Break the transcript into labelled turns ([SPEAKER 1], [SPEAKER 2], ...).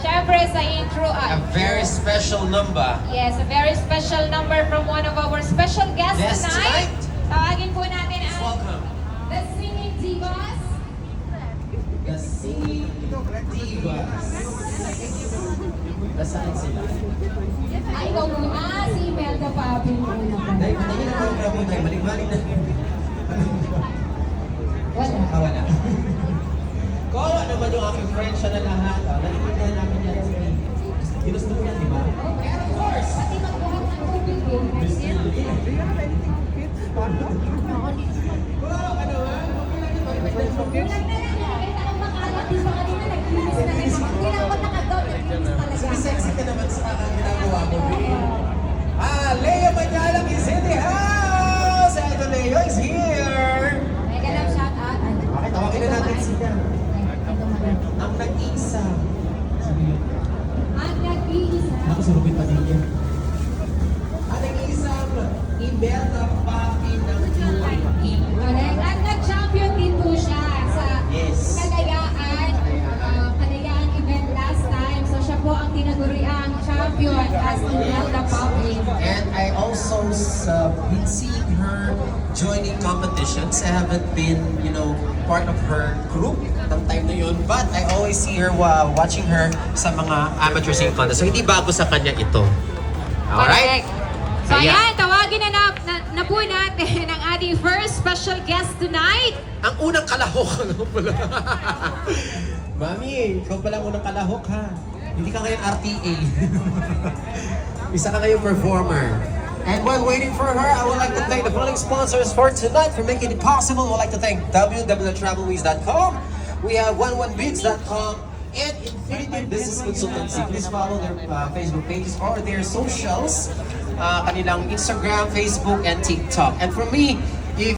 [SPEAKER 1] Siyempre sa intro
[SPEAKER 2] A very special number.
[SPEAKER 1] yes, a very special number from one of our special guests
[SPEAKER 2] Yes,
[SPEAKER 1] tonight. Tawagin po natin ang
[SPEAKER 2] Welcome.
[SPEAKER 1] The Singing Divas.
[SPEAKER 2] The Singing Divas. Nasaan sila?
[SPEAKER 1] Ay, ikaw mo. Si Imelda Papi.
[SPEAKER 2] Dahil patingin ang program mo tayo. Balik-balik na.
[SPEAKER 1] Wala.
[SPEAKER 2] Wala. Kawa naman yung aking friend siya na lahat. Nakikita namin yan. Ginusto mo yan, di ba? And of course,
[SPEAKER 1] Pati magbuhat ng tubig din.
[SPEAKER 2] Mr. Lee. Wow, ano ha?
[SPEAKER 1] Yung nakita kong makalat, di ba kanina nag-finish na rin. Hindi na ako nakagaw, nag-finish talaga.
[SPEAKER 2] Sexy ka naman sa ginagawa mo, babe. Lea Manyalang is in the house! And Leo is here!
[SPEAKER 1] Mega love shout out.
[SPEAKER 2] Bakit tawagin na natin sila? Ang nag-iisa.
[SPEAKER 1] Ang nag-iisa.
[SPEAKER 2] Ako si Rubin Padilla. Ang nag-iisang Imelda Papi ng UAE.
[SPEAKER 1] Correct. At nag-champion din po siya sa
[SPEAKER 2] Yes.
[SPEAKER 1] Kalayaan event last time. So siya po ang tinaguriang champion as Imelda Papi.
[SPEAKER 2] And I also been seeing her joining competitions. I haven't been, part of her group ng time na yun. But I always see her watching her sa mga amateur singing contest. So hindi bago sa kanya ito. Alright?
[SPEAKER 1] Correct. So ayan, tawagin na po natin ang ating first special guest tonight.
[SPEAKER 2] Ang unang kalahok, ano pala? Mami, ikaw pala ang unang kalahok ha. Hindi ka ngayon RTA. Isa ka ngayon performer. And while waiting for her, I would like to thank the following sponsors for tonight for making it possible. I would like to thank www.travelways.com. We have 11bids.com and Infinity Business Consultancy. Please follow their Facebook pages or their socials. Kanilang Instagram, Facebook, and TikTok. And for me,